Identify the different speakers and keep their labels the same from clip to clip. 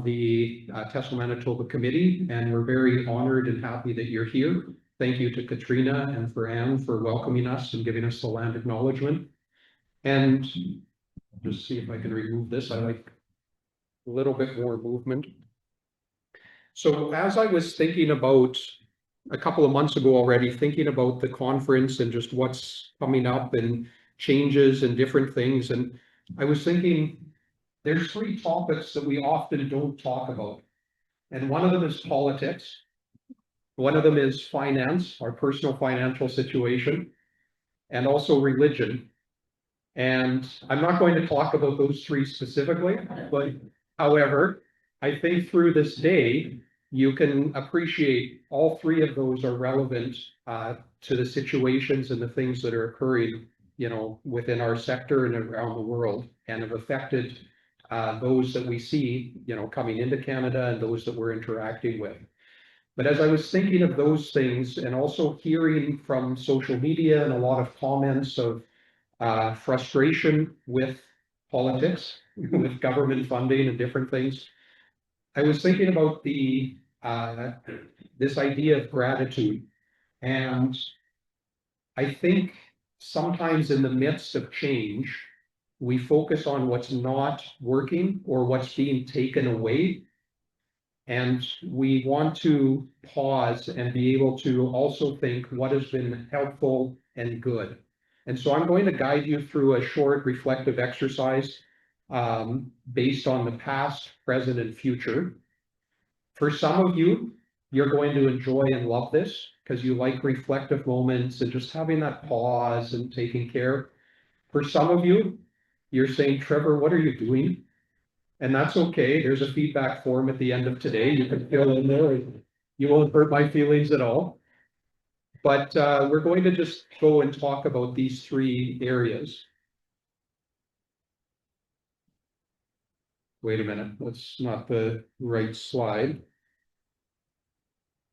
Speaker 1: on the TESL Manitoba Committee, and we're very honored and happy that you're here. Thank you to Katrina and for Anne for welcoming us and giving us the land acknowledgement. And just see if I can remove this. I like a little bit more movement. So as I was thinking about a couple of months ago already, thinking about the conference and just what's coming up and changes and different things, and I was thinking there's three topics that we often don't talk about. And one of them is politics. One of them is finance, our personal financial situation, and also religion. And I'm not going to talk about those three specifically, but however, I think through this day, you can appreciate all three of those are relevant to the situations and the things that are occurring, you know, within our sector and around the world, and have affected those that we see, you know, coming into Canada and those that we're interacting with. But as I was thinking of those things and also hearing from social media and a lot of comments of frustration with politics, with government funding and different things, I was thinking about the this idea of gratitude. And I think sometimes in the midst of change, we focus on what's not working or what's being taken away. And we want to pause and be able to also think what has been helpful and good. And so I'm going to guide you through a short reflective exercise based on the past, present, and future. For some of you, you're going to enjoy and love this because you like reflective moments and just having that pause and taking care. For some of you, you're saying, Trevor, what are you doing? And that's okay. There's a feedback form at the end of today. You can fill in there. You won't hurt my feelings at all. But we're going to just go and talk about these three areas. Wait a minute. That's not the right slide.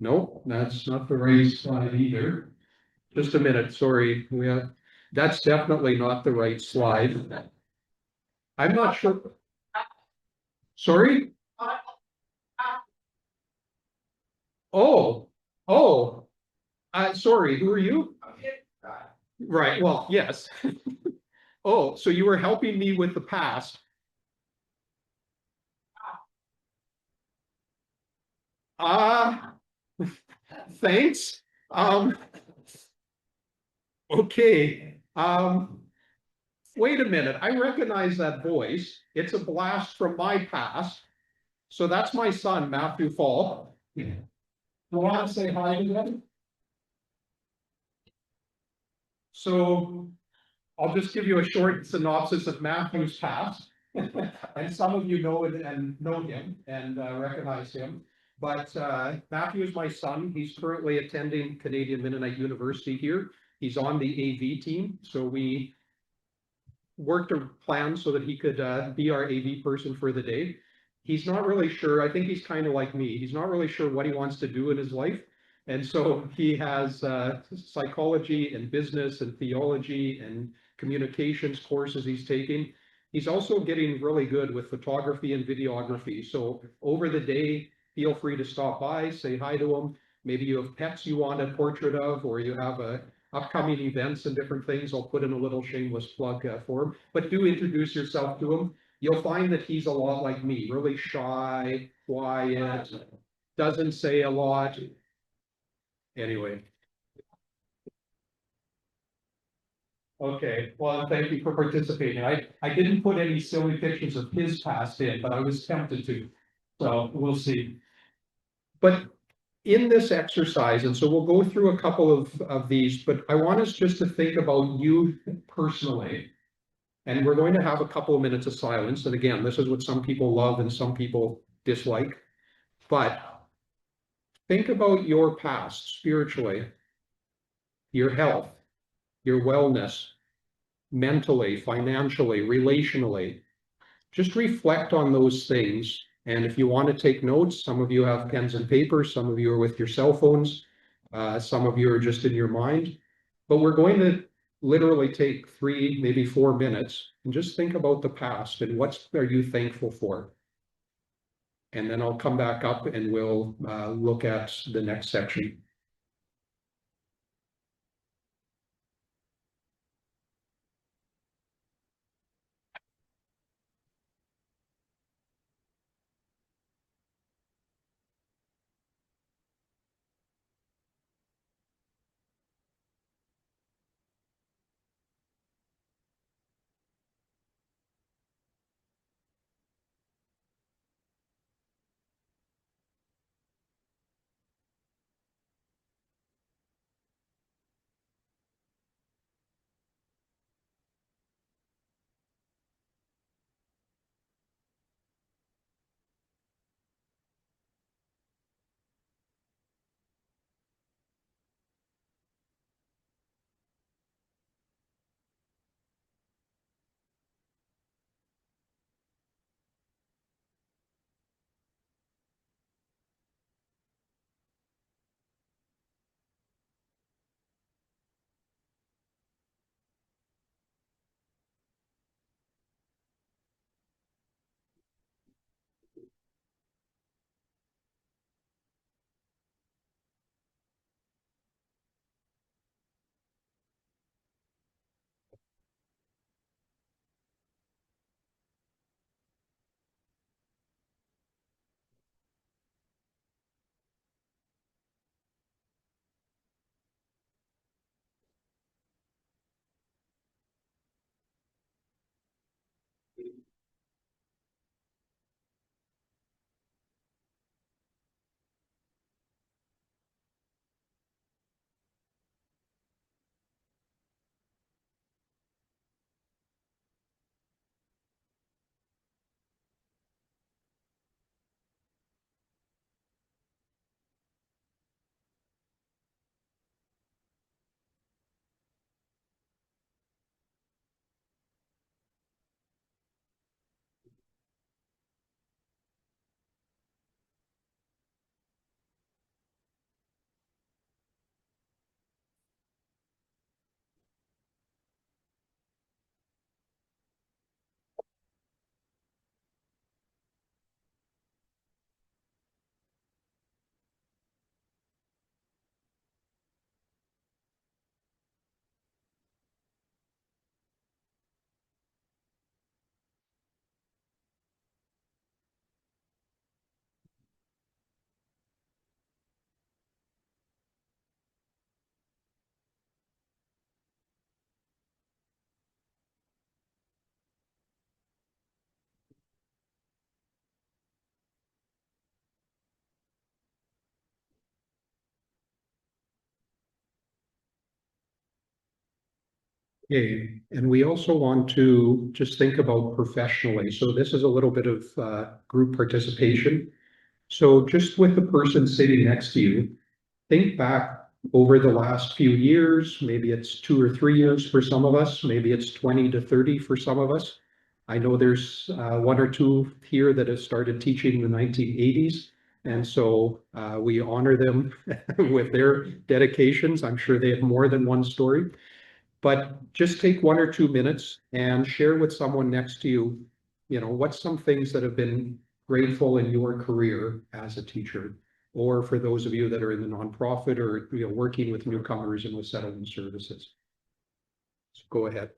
Speaker 1: Nope, that's not the right slide either. Just a minute. Sorry. That's definitely not the right slide. I'm not sure. Sorry? Oh, sorry, who are you? Right, well, yes. Oh, so you were helping me with the past. Thanks. Okay. Wait a minute, I recognize that voice. It's a blast from my past. So that's my son, Matthew Pfahl. You want to say hi to him? So I'll just give you a short synopsis of Matthew's past. And some of you know it and know him and recognize him. But Matthew is my son. He's currently attending Canadian Mennonite University here. He's on the AV team. So we worked a plan so that he could be our AV person for the day. He's not really sure. I think he's kind of like me. He's not really sure what he wants to do in his life. And so he has psychology and business and theology and communications courses he's taking. He's also getting really good with photography and videography. So over the day, feel free to stop by, say hi to him. Maybe you have pets you want a portrait of, or you have upcoming events and different things. I'll put in a little shameless plug for him. But do introduce yourself to him. You'll find that he's a lot like me, really shy, quiet, doesn't say a lot. Anyway. Okay, well, thank you for participating. I didn't put any silly pictures of his past in, but I was tempted to. So we'll see. But in this exercise, and so we'll go through a couple of these, but I want us just to think about you personally. And we're going to have a couple of minutes of silence. And again, this is what some people love and some people dislike. But think about your past spiritually, your health, your wellness, mentally, financially, relationally. Just reflect on those things. And if you want to take notes, some of you have pens and paper, some of you are with your cell phones, some of you are just in your mind. But we're going to literally take 3, maybe 4 minutes and just think about the past and what are you thankful for. And then I'll come back up and we'll look at the next section. Okay, and we also want to just think about professionally. So this is a little bit of group participation. So just with the person sitting next to you, think back over the last few years. Maybe it's 2 or 3 years for some of us. Maybe it's 20 to 30 for some of us. I know there's one or two here that have started teaching in the 1980s. And so we honor them with their dedications. I'm sure they have more than one story. But just take 1 or 2 minutes and share with someone next to you, what's some things that have been grateful in your career as a teacher, or for those of you that are in the nonprofit or working with newcomers and with settlement services. So go ahead.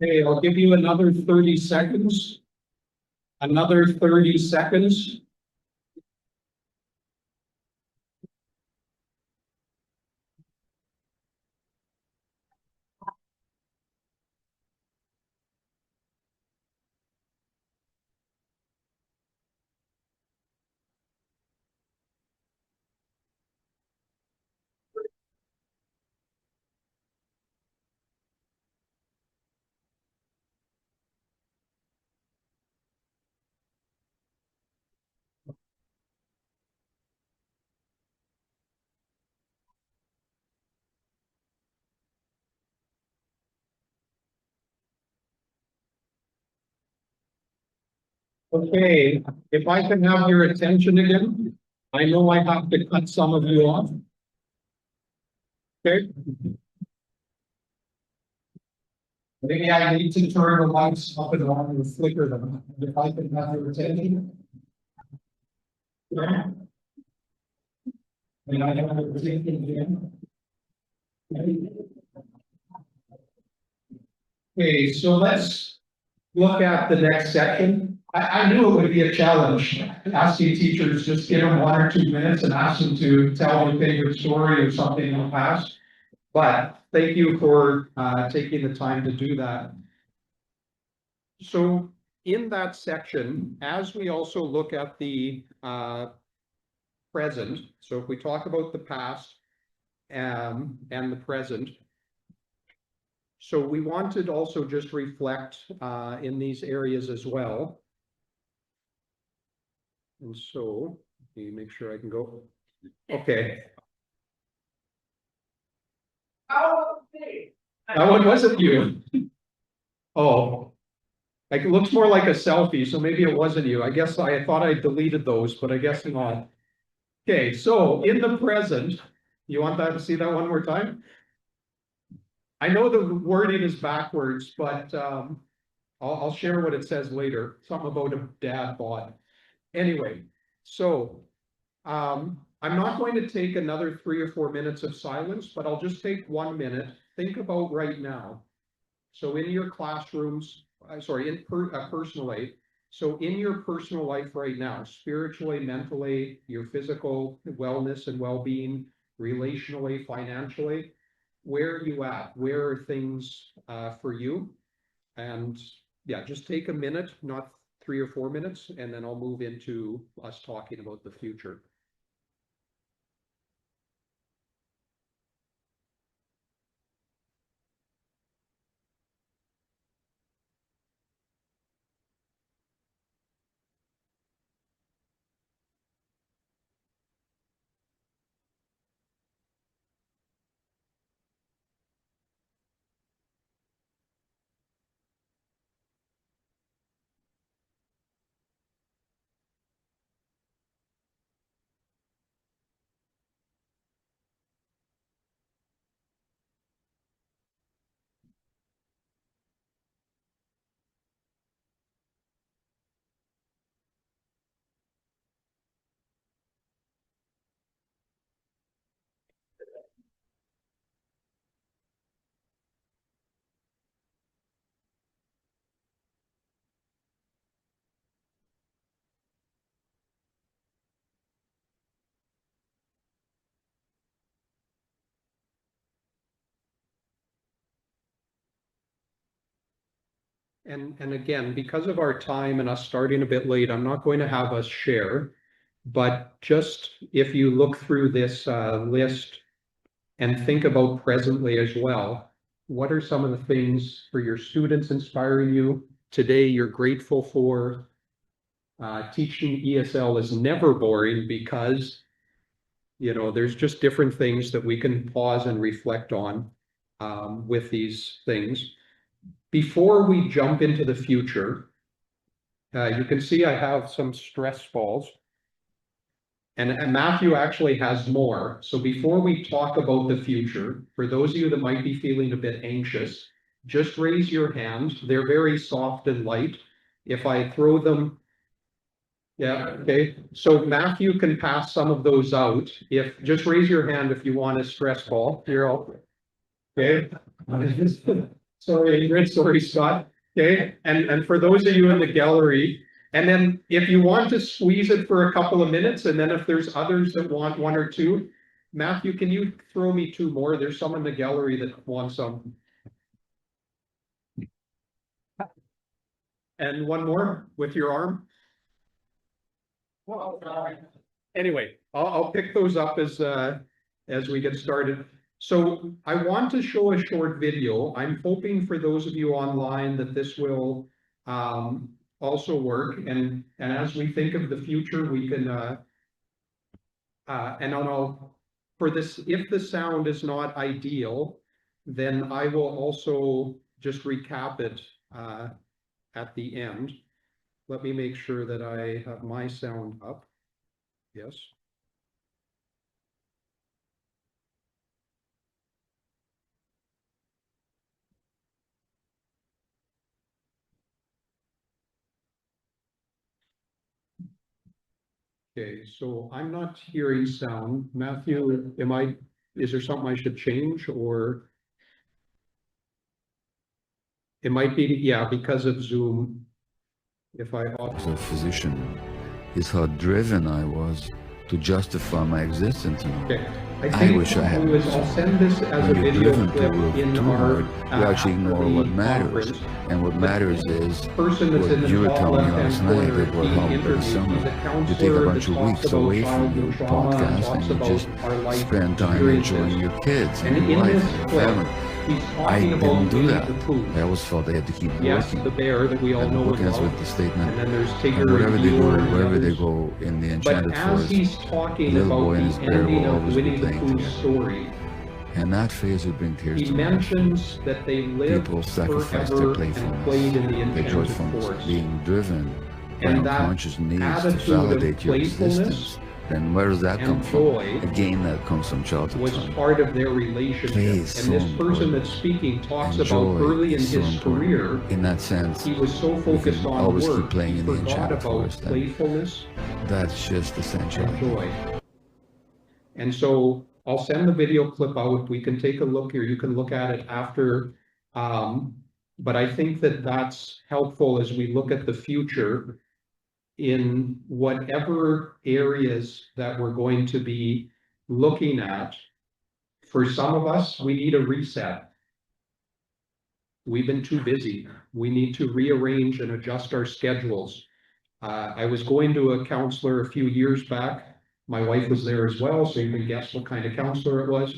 Speaker 1: Okay, I'll give you another 30 seconds. Another 30 seconds. Okay, if I can have your attention again, I know I have to cut some of you off. Okay. Maybe I need to turn the lights up and on and flicker them. If I can have your attention. Yeah. And I have your attention again. Okay, so let's look at the next section. I knew it would be a challenge, asking teachers, just give them 1 or 2 minutes and ask them to tell their favorite story or something in the past. But thank you for taking the time to do that. So in that section, as we also look at the present, so if we talk about the past and the present, so we wanted also just reflect in these areas as well. And so, let me make sure I can go. Okay. That one wasn't you. Oh, like it looks more like a selfie, so maybe it wasn't you. I guess I thought I deleted those, but I guess not. Okay, so in the present, you want that to see that one more time? I know the wording is backwards, but I'll share what it says later. Something about a dad bod. Anyway, so I'm not going to take another 3 or 4 minutes of silence, but I'll just take 1 minute. Think about right now. So in your classrooms, personally, so in your personal life right now, spiritually, mentally, your physical wellness and well-being, relationally, financially, where are you at? Where are things for you? And yeah, just take a minute, not 3 or 4 minutes, and then I'll move into us talking about the future. And again, because of our time and us starting a bit late, I'm not going to have us share, but just if you look through this list and think about presently as well, what are some of the things for your students inspiring you? today you're grateful for. Teaching ESL is never boring because, there's just different things that we can pause and reflect on with these things. Before we jump into the future, you can see I have some stress balls. And Matthew actually has more. So before we talk about the future, for those of you that might be feeling a bit anxious, just raise your hand. They're very soft and light. If I throw them, yeah, okay. So Matthew can pass some of those out. Just raise your hand if you want a stress ball. Here, okay. Sorry, Ingrid, sorry, Scott. Okay, and for those of you in the gallery, and then if you want to squeeze it for a couple of minutes, and then if there's others that want one or two, Matthew, can you throw me two more? There's some in the gallery that want some. And one more with your arm. Well, anyway, I'll pick those up as we get started. So I want to show a short video. I'm hoping for those of you online that this will also work. And as we think of the future, we can for this, if the sound is not ideal, then I will also just recap it at the end. Let me make sure that I have my sound up. Yes. Okay, so I'm not hearing sound. Matthew, is there something I should change, or? It might be, yeah, because of Zoom. If I
Speaker 2: as a physician, is how driven I was to justify my existence.
Speaker 1: Okay.
Speaker 2: I wish I had.
Speaker 1: I'll send this as a
Speaker 2: When you're
Speaker 1: video
Speaker 2: driven
Speaker 1: clip
Speaker 2: to work
Speaker 1: in
Speaker 2: too
Speaker 1: our
Speaker 2: hard, you actually ignore what matters.
Speaker 1: conference.
Speaker 2: And what matters is
Speaker 1: Person that's
Speaker 2: what
Speaker 1: in the
Speaker 2: you were
Speaker 1: top
Speaker 2: telling me
Speaker 1: left-hand
Speaker 2: last night
Speaker 1: corner,
Speaker 2: that we're
Speaker 1: he
Speaker 2: home for the
Speaker 1: interviews,
Speaker 2: summer.
Speaker 1: he's a
Speaker 2: You take a
Speaker 1: counselor
Speaker 2: bunch
Speaker 1: that
Speaker 2: of
Speaker 1: talks
Speaker 2: weeks
Speaker 1: about
Speaker 2: away from
Speaker 1: childhood
Speaker 2: your
Speaker 1: trauma and
Speaker 2: podcast
Speaker 1: talks
Speaker 2: and you
Speaker 1: about
Speaker 2: just
Speaker 1: our life
Speaker 2: spend time
Speaker 1: experiences.
Speaker 2: enjoying your kids
Speaker 1: And
Speaker 2: and your
Speaker 1: in
Speaker 2: wife
Speaker 1: this
Speaker 2: and your
Speaker 1: clip,
Speaker 2: family.
Speaker 1: he's
Speaker 2: I
Speaker 1: talking about
Speaker 2: didn't do
Speaker 1: Winnie
Speaker 2: that.
Speaker 1: the Pooh.
Speaker 2: I always felt I had to keep
Speaker 1: Yes,
Speaker 2: working.
Speaker 1: the bear that we all
Speaker 2: And the
Speaker 1: know
Speaker 2: book
Speaker 1: and
Speaker 2: ends
Speaker 1: love.
Speaker 2: with the statement,
Speaker 1: And then there's
Speaker 2: and
Speaker 1: Tigger
Speaker 2: wherever
Speaker 1: and
Speaker 2: they go,
Speaker 1: Eeyore and
Speaker 2: wherever they
Speaker 1: others.
Speaker 2: go in the
Speaker 1: But
Speaker 2: enchanted
Speaker 1: as
Speaker 2: forest,
Speaker 1: he's talking
Speaker 2: little
Speaker 1: about
Speaker 2: boy and
Speaker 1: the
Speaker 2: his bear
Speaker 1: ending
Speaker 2: will
Speaker 1: of
Speaker 2: always be
Speaker 1: Winnie the
Speaker 2: playing
Speaker 1: Pooh's
Speaker 2: together.
Speaker 1: story,
Speaker 2: And that phase would bring tears
Speaker 1: he
Speaker 2: to my eyes.
Speaker 1: mentions that they lived
Speaker 2: People sacrificed their
Speaker 1: forever and
Speaker 2: playfulness,
Speaker 1: played in the
Speaker 2: their
Speaker 1: enchanted
Speaker 2: joyfulness,
Speaker 1: forest.
Speaker 2: being driven by
Speaker 1: And that
Speaker 2: unconscious needs to
Speaker 1: attitude of
Speaker 2: validate your
Speaker 1: playfulness
Speaker 2: existence. Then where does that come
Speaker 1: and
Speaker 2: from?
Speaker 1: joy
Speaker 2: Again, that comes from childhood
Speaker 1: was
Speaker 2: trauma.
Speaker 1: part of their relationship.
Speaker 2: Play
Speaker 1: And
Speaker 2: is so
Speaker 1: this person
Speaker 2: important.
Speaker 1: that's speaking talks
Speaker 2: And
Speaker 1: about
Speaker 2: joy
Speaker 1: early in
Speaker 2: is so
Speaker 1: his
Speaker 2: important.
Speaker 1: career,
Speaker 2: In that sense,
Speaker 1: he was so
Speaker 2: you
Speaker 1: focused
Speaker 2: can
Speaker 1: on
Speaker 2: always keep
Speaker 1: work,
Speaker 2: playing
Speaker 1: he
Speaker 2: in the
Speaker 1: forgot
Speaker 2: enchanted
Speaker 1: about
Speaker 2: forest. And
Speaker 1: playfulness
Speaker 2: that's just essential.
Speaker 1: and joy. And so I'll send the video clip out. We can take a look here. You can look at it after. But I think that that's helpful as we look at the future in whatever areas that we're going to be looking at. For some of us, we need a reset. We've been too busy. We need to rearrange and adjust our schedules. I was going to a counselor a few years back. My wife was there as well, so you can guess what kind of counselor it was.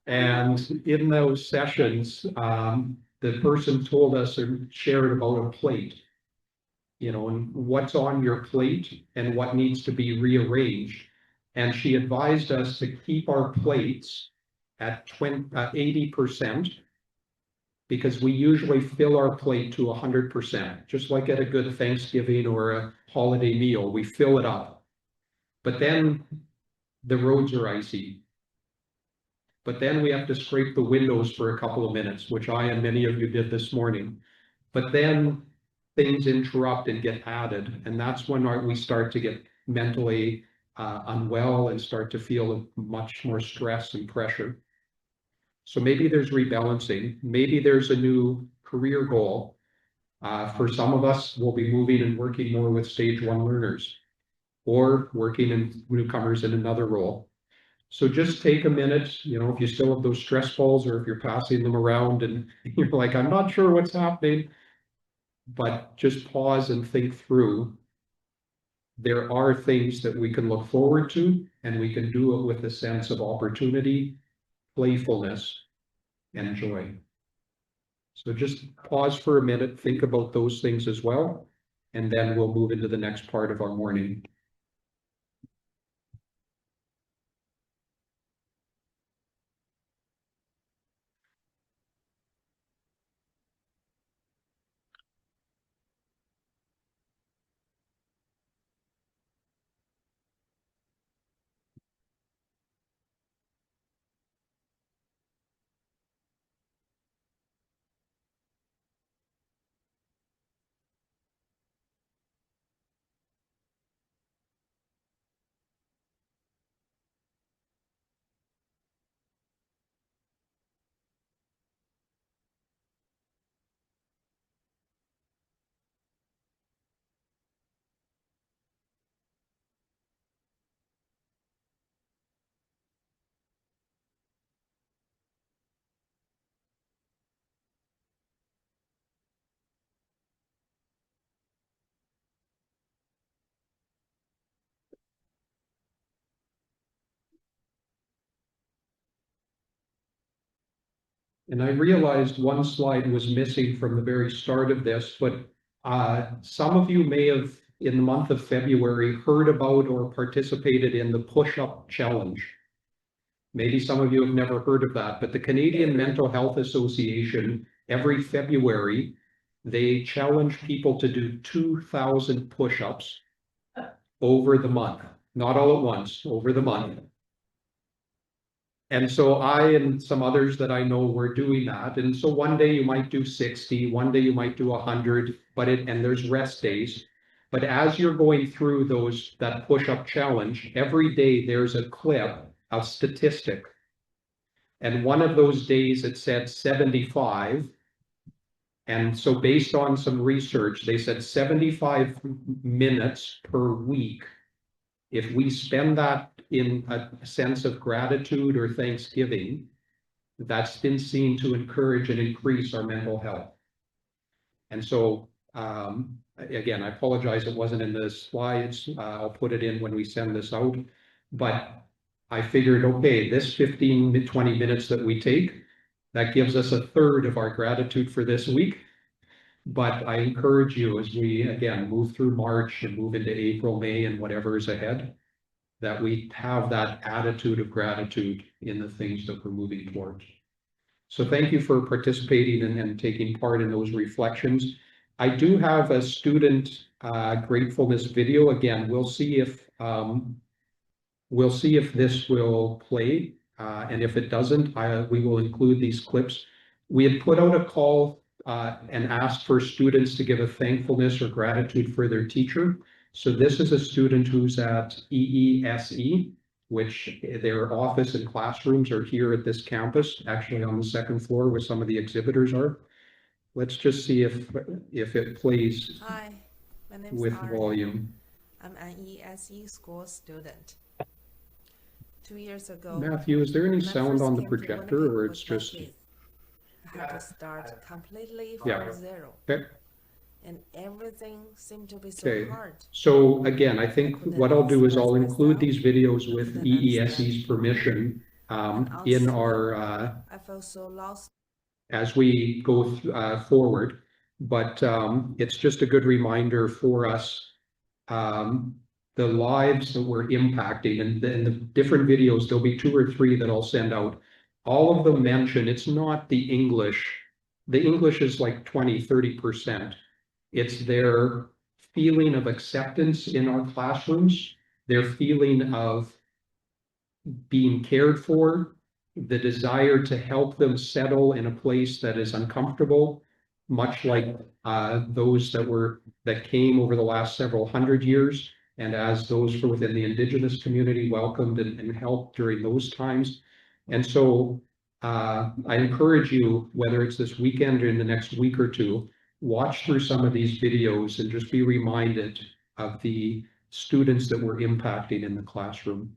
Speaker 1: And in those sessions, the person told us or shared about a plate, and what's on your plate and what needs to be rearranged. And she advised us to keep our plates at 80%, because we usually fill our plate to 100%, just like at a good Thanksgiving or a holiday meal, we fill it up. But then the roads are icy. But then we have to scrape the windows for a couple of minutes, which I and many of you did this morning. But then things interrupt and get added. And that's when we start to get mentally unwell and start to feel much more stress and pressure. So maybe there's rebalancing. Maybe there's a new career goal. For some of us, we'll be moving and working more with stage 1 learners, or working in newcomers in another role. So just take a minute, if you still have those stress balls, or if you're passing them around and you're like, I'm not sure what's happening, but just pause and think through. There are things that we can look forward to, and we can do it with a sense of opportunity, playfulness, and joy. So just pause for a minute, think about those things as well, and then we'll move into the next part of our morning. And I realized one slide was missing from the very start of this, but some of you may have, in the month of February, heard about or participated in the push-up challenge. Maybe some of you have never heard of that, but the Canadian Mental Health Association, every February, they challenge people to do 2,000 push-ups over the month, not all at once, over the month. And so I and some others that I know were doing that. And so one day you might do 60, one day you might do 100, and there's rest days. But as you're going through that push-up challenge, every day there's a clip of statistic. And one of those days it said 75. And so based on some research, they said 75 minutes per week. If we spend that in a sense of gratitude or thanksgiving, that's been seen to encourage and increase our mental health. And so, again, I apologize it wasn't in the slides. I'll put it in when we send this out. But I figured, okay, this 15 to 20 minutes that we take, that gives us a third of our gratitude for this week. But I encourage you as we, again, move through March and move into April, May, and whatever is ahead, that we have that attitude of gratitude in the things that we're moving towards. So thank you for participating and taking part in those reflections. I do have a student gratefulness video. Again, we'll see if this will play, and if it doesn't, we will include these clips. We had put out a call and asked for students to give a thankfulness or gratitude for their teacher. So this is a student who's at EESE, which their office and classrooms are here at this campus, actually on the second floor where some of the exhibitors are. Let's just see if it plays.
Speaker 3: Hi, my name is
Speaker 1: with
Speaker 3: Ari.
Speaker 1: volume.
Speaker 3: I'm an ESE school student. 2 years ago,
Speaker 1: Matthew, is there any
Speaker 3: when I
Speaker 1: sound
Speaker 3: first
Speaker 1: on the
Speaker 3: came to
Speaker 1: projector,
Speaker 3: Winnipeg
Speaker 1: or
Speaker 3: with
Speaker 1: it's
Speaker 3: my
Speaker 1: just?
Speaker 3: kids, I had to start completely
Speaker 1: Yeah.
Speaker 3: from zero,
Speaker 1: Okay.
Speaker 3: and everything seemed to be so
Speaker 1: Okay.
Speaker 3: hard.
Speaker 1: So again, I think what I'll do is I'll include these videos with
Speaker 3: Couldn't
Speaker 1: EESE's
Speaker 3: understand
Speaker 1: permission
Speaker 3: And
Speaker 1: in
Speaker 3: honestly,
Speaker 1: our
Speaker 3: I felt so lost.
Speaker 1: as we go forward. But it's just a good reminder for us, the lives that we're impacting, and the different videos, there'll be 2 or 3 that I'll send out. All of them mention, it's not the English. The English is like 20, 30%. It's their feeling of acceptance in our classrooms, their feeling of being cared for, the desire to help them settle in a place that is uncomfortable, much like those that came over the last several hundred years, and as those within the Indigenous community welcomed and helped during those times. And so I encourage you, whether it's this weekend or in the next week or two, watch through some of these videos and just be reminded of the students that we're impacting in the classroom.